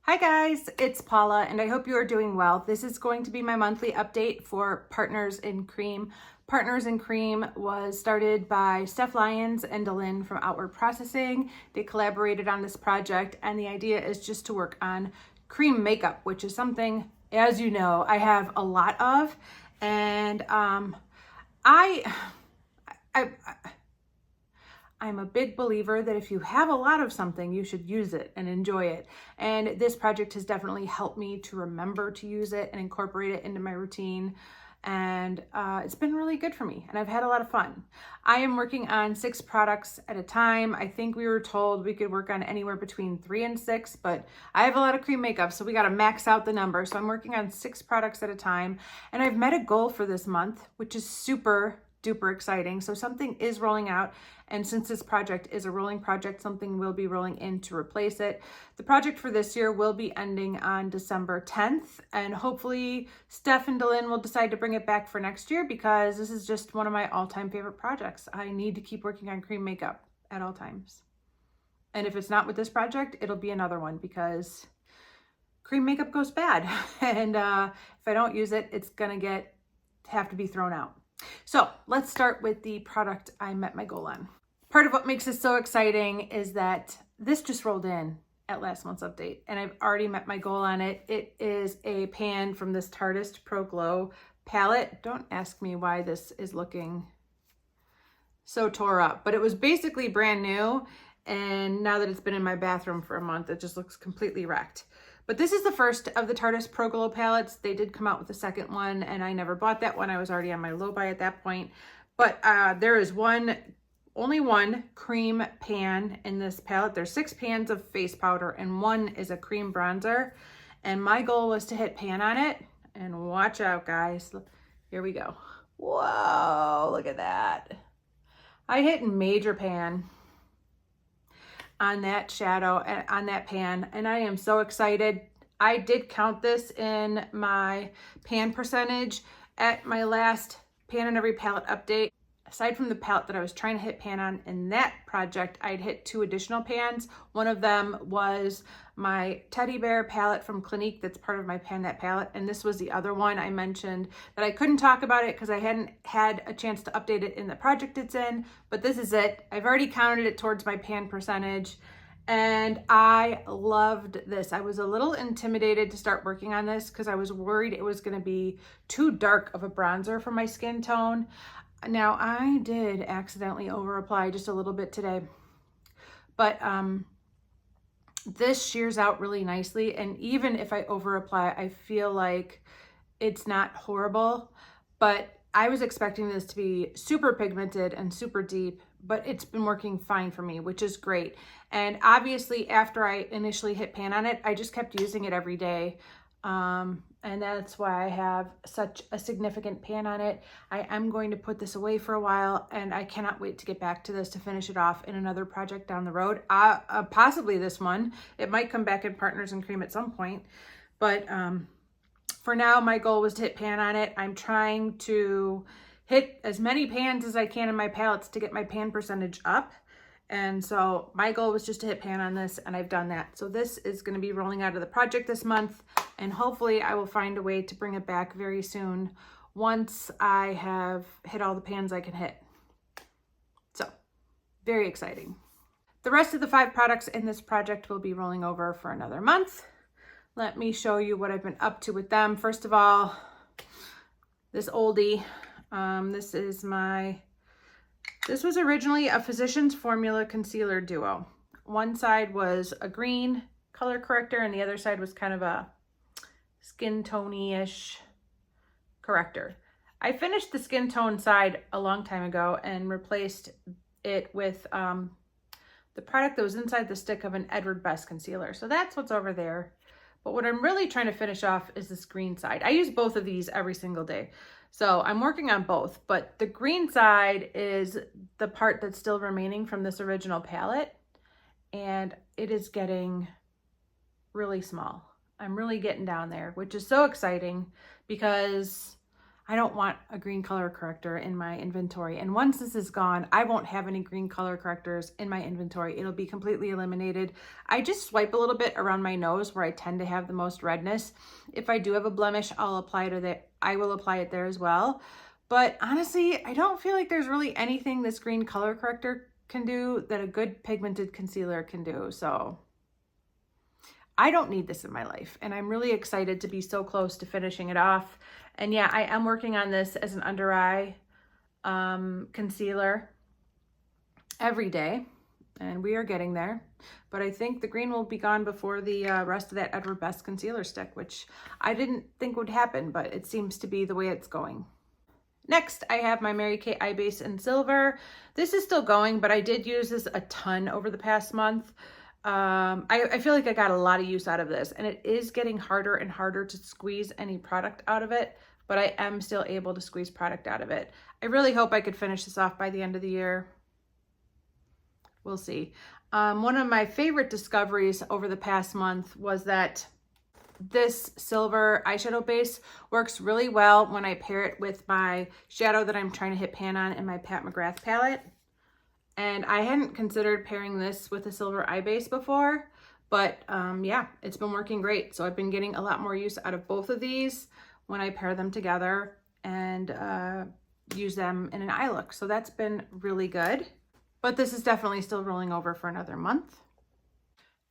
Hi guys, it's Paula and I hope you are doing well. This is going to be my monthly update for Partners in Cream. Partners in Cream was started by Steph Lyons and Dylan from Outward Processing. They collaborated on this project and the idea is just to work on cream makeup, which is something, as you know, I have a lot of. And I'm a big believer that if you have a lot of something, you should use it and enjoy it. And this project has definitely helped me to remember to use it and incorporate it into my routine. And it's been really good for me and I've had a lot of fun. I am working on 6 products at a time. I think we were told we could work on anywhere between 3 and 6, but I have a lot of cream makeup, so we got to max out the number. So I'm working on 6 products at a time and I've met a goal for this month, which is super duper exciting. So something is rolling out, and since this project is a rolling project, something will be rolling in to replace it. The project for this year will be ending on December 10th, and hopefully Steph and Dylan will decide to bring it back for next year because this is just one of my all-time favorite projects. I need to keep working on cream makeup at all times. And if it's not with this project, it'll be another one because cream makeup goes bad. And if I don't use it, it's gonna have to be thrown out. So let's start with the product I met my goal on. Part of what makes this so exciting is that this just rolled in at last month's update and I've already met my goal on it. It is a pan from this Tarteist Pro Glow palette. Don't ask me why this is looking so tore up, but it was basically brand new. And now that it's been in my bathroom for a month, it just looks completely wrecked. But this is the first of the Tarteist Pro Glow palettes. They did come out with the second one and I never bought that one. I was already on my low buy at that point. But there is only one cream pan in this palette. There's 6 pans of face powder and 1 is a cream bronzer. And my goal was to hit pan on it. And watch out, guys. Here we go. Whoa, look at that. I hit major pan on that shadow and on that pan, and I am so excited. I did count this in my pan percentage at my last pan in every palette update. Aside from the palette that I was trying to hit pan on in that project, I'd hit 2 additional pans. One of them was my teddy bear palette from Clinique that's part of my Pan That palette, and this was the other one I mentioned that I couldn't talk about it because I hadn't had a chance to update it in the project it's in, but this is it. I've already counted it towards my pan percentage and I loved this. I was a little intimidated to start working on this because I was worried it was going to be too dark of a bronzer for my skin tone. Now, I did accidentally over apply just a little bit today, but this shears out really nicely. And even if I over apply, I feel like it's not horrible, but I was expecting this to be super pigmented and super deep, but it's been working fine for me, which is great. And obviously after I initially hit pan on it, I just kept using it every day. And that's why I have such a significant pan on it. I am going to put this away for a while and I cannot wait to get back to this to finish it off in another project down the road. Possibly this one. It might come back in Partners in Cream at some point, but for now my goal was to hit pan on it. I'm trying to hit as many pans as I can in my palettes to get my pan percentage up. And so my goal was just to hit pan on this and I've done that. So this is going to be rolling out of the project this month and hopefully I will find a way to bring it back very soon once I have hit all the pans I can hit. So very exciting. The rest of the 5 products in this project will be rolling over for another month. Let me show you what I've been up to with them. First of all, this oldie, this was originally a Physicians Formula Concealer Duo. One side was a green color corrector and the other side was kind of a skin tone-ish corrector. I finished the skin tone side a long time ago and replaced it with the product that was inside the stick of an Edward Best concealer. So that's what's over there. But what I'm really trying to finish off is this green side. I use both of these every single day. So I'm working on both, but the green side is the part that's still remaining from this original palette. And it is getting really small. I'm really getting down there, which is so exciting because I don't want a green color corrector in my inventory. And once this is gone, I won't have any green color correctors in my inventory. It'll be completely eliminated. I just swipe a little bit around my nose where I tend to have the most redness. If I do have a blemish, I'll apply it there. I will apply it there as well. But honestly, I don't feel like there's really anything this green color corrector can do that a good pigmented concealer can do. So I don't need this in my life, and I'm really excited to be so close to finishing it off. And yeah, I am working on this as an under eye concealer every day, and we are getting there. But I think the green will be gone before the rest of that Edward Best concealer stick, which I didn't think would happen, but it seems to be the way it's going. Next, I have my Mary Kay Eye Base in Silver. This is still going, but I did use this a ton over the past month. I feel like I got a lot of use out of this, and it is getting harder and harder to squeeze any product out of it, but I am still able to squeeze product out of it. I really hope I could finish this off by the end of the year. We'll see. One of my favorite discoveries over the past month was that this silver eyeshadow base works really well when I pair it with my shadow that I'm trying to hit pan on in my Pat McGrath palette. And I hadn't considered pairing this with a silver eye base before, but yeah, it's been working great. So I've been getting a lot more use out of both of these when I pair them together and use them in an eye look. So that's been really good. But this is definitely still rolling over for another month.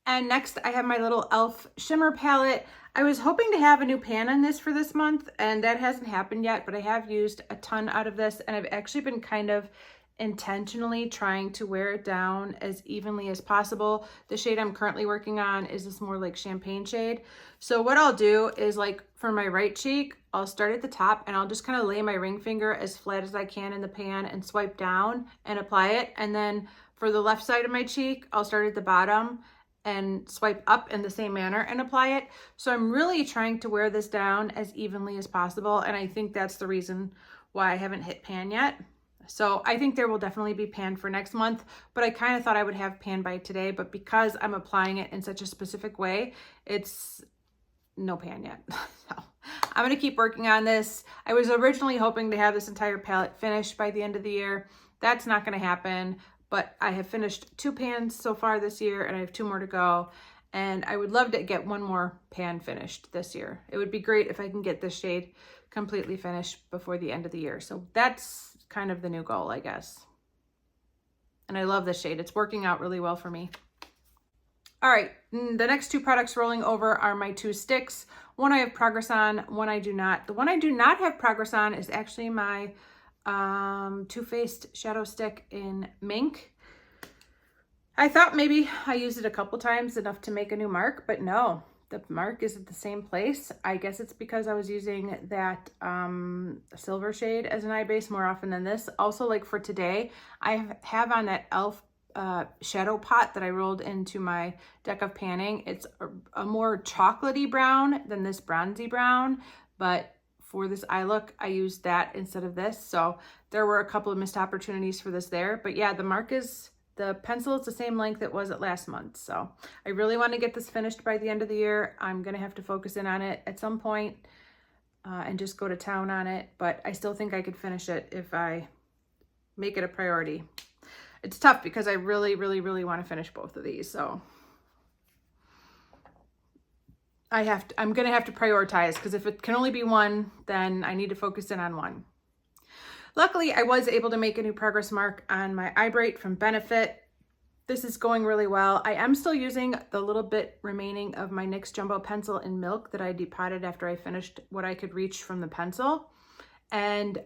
And next I have my little e.l.f. shimmer palette. I was hoping to have a new pan on this for this month, and that hasn't happened yet, but I have used a ton out of this, and I've actually been kind of intentionally trying to wear it down as evenly as possible. The shade I'm currently working on is this more like champagne shade. So what I'll do is, like, for my right cheek, I'll start at the top and I'll just kind of lay my ring finger as flat as I can in the pan and swipe down and apply it. And then for the left side of my cheek, I'll start at the bottom and swipe up in the same manner and apply it. So I'm really trying to wear this down as evenly as possible, and I think that's the reason why I haven't hit pan yet. So I think there will definitely be pan for next month, but I kind of thought I would have pan by today, but because I'm applying it in such a specific way, it's no pan yet. So I'm going to keep working on this. I was originally hoping to have this entire palette finished by the end of the year. That's not going to happen, but I have finished 2 pans so far this year, and I have 2 more to go. And I would love to get 1 more pan finished this year. It would be great if I can get this shade completely finished before the end of the year. So that's kind of the new goal, I guess. And I love this shade. It's working out really well for me. All right, the next 2 products rolling over are my 2 sticks. One I have progress on, one I do not. The one I do not have progress on is actually my Too Faced shadow stick in Mink. I thought maybe I used it a couple times, enough to make a new mark, but no, the mark is at the same place. I guess it's because I was using that silver shade as an eye base more often than this. Also, like for today, I have on that e.l.f. shadow pot that I rolled into my deck of panning. It's a more chocolatey brown than this bronzy brown, but for this eye look, I used that instead of this. So there were a couple of missed opportunities for this there. But yeah, the pencil is the same length it was at last month. So I really want to get this finished by the end of the year. I'm going to have to focus in on it at some point and just go to town on it. But I still think I could finish it if I make it a priority. It's tough because I really, really, really want to finish both of these. So I'm going to have to prioritize, because if it can only be one, then I need to focus in on one. Luckily, I was able to make a new progress mark on my eye bright from Benefit. This is going really well. I am still using the little bit remaining of my NYX Jumbo Pencil in Milk that I depotted after I finished what I could reach from the pencil. And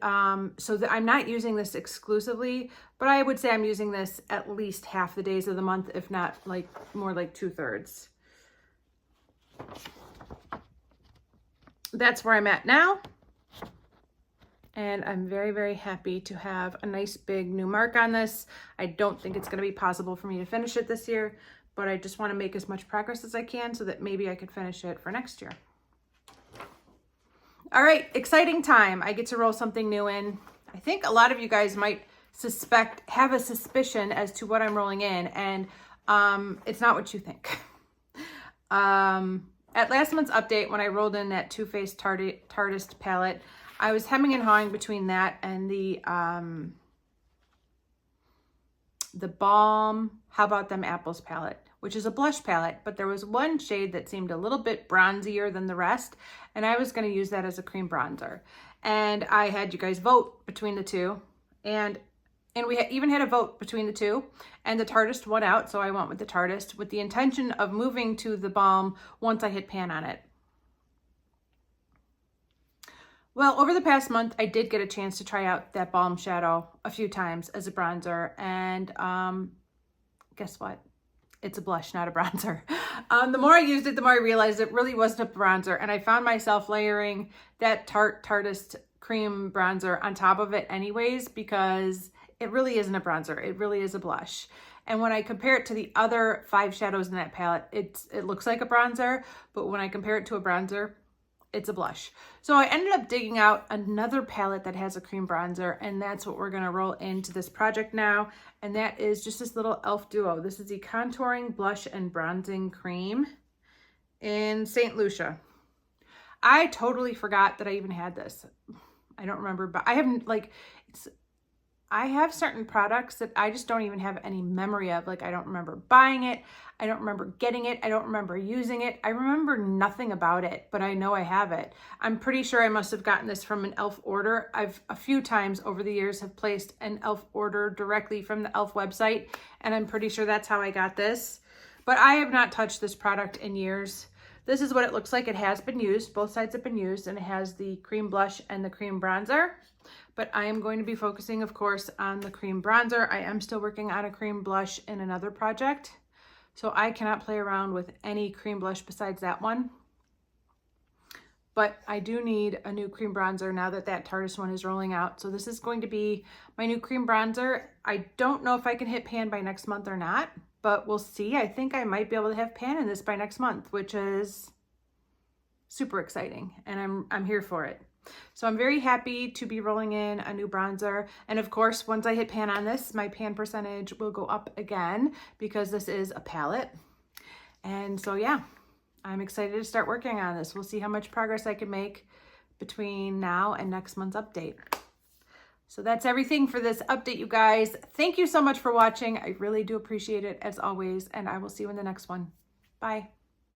so I'm not using this exclusively, but I would say I'm using this at least half the days of the month, if not like more like 2/3. That's where I'm at now. And I'm very, very happy to have a nice big new mark on this. I don't think it's going to be possible for me to finish it this year, but I just want to make as much progress as I can so that maybe I could finish it for next year. All right, exciting time. I get to roll something new in. I think a lot of you guys might have a suspicion as to what I'm rolling in, and it's not what you think. At last month's update, when I rolled in that Too Faced Tarteist palette, I was hemming and hawing between that and the Balm How About Them Apples palette, which is a blush palette, but there was one shade that seemed a little bit bronzier than the rest, and I was going to use that as a cream bronzer. And I had you guys vote between the two, and we even had a vote between the two, and the Tarteist won out, so I went with the Tarteist with the intention of moving to the Balm once I hit pan on it. Well, over the past month, I did get a chance to try out that Balm shadow a few times as a bronzer, and guess what? It's a blush, not a bronzer. The more I used it, the more I realized it really wasn't a bronzer, and I found myself layering that Tarteist cream bronzer on top of it anyways, because it really isn't a bronzer. It really is a blush. And when I compare it to the other 5 shadows in that palette, it looks like a bronzer, but when I compare it to a bronzer, it's a blush. So I ended up digging out another palette that has a cream bronzer, and that's what we're gonna roll into this project now. And that is just this little e.l.f. duo. This is the Contouring Blush and Bronzing Cream in St. Lucia. I totally forgot that I even had this. I don't remember, but I haven't, like, I have certain products that I just don't even have any memory of. Like, I don't remember buying it. I don't remember getting it. I don't remember using it. I remember nothing about it, but I know I have it. I'm pretty sure I must have gotten this from an e.l.f. order. I've a few times over the years have placed an e.l.f. order directly from the e.l.f. website, and I'm pretty sure that's how I got this. But I have not touched this product in years. This is what it looks like. It has been used. Both sides have been used, and it has the cream blush and the cream bronzer. But I am going to be focusing, of course, on the cream bronzer. I am still working on a cream blush in another project, so I cannot play around with any cream blush besides that one. But I do need a new cream bronzer now that that Tarteist one is rolling out. So this is going to be my new cream bronzer. I don't know if I can hit pan by next month or not, but we'll see. I think I might be able to have pan in this by next month, which is super exciting, and I'm here for it. So I'm very happy to be rolling in a new bronzer. And of course, once I hit pan on this, my pan percentage will go up again because this is a palette. And so yeah, I'm excited to start working on this. We'll see how much progress I can make between now and next month's update. So that's everything for this update, you guys. Thank you so much for watching. I really do appreciate it as always, and I will see you in the next one. Bye.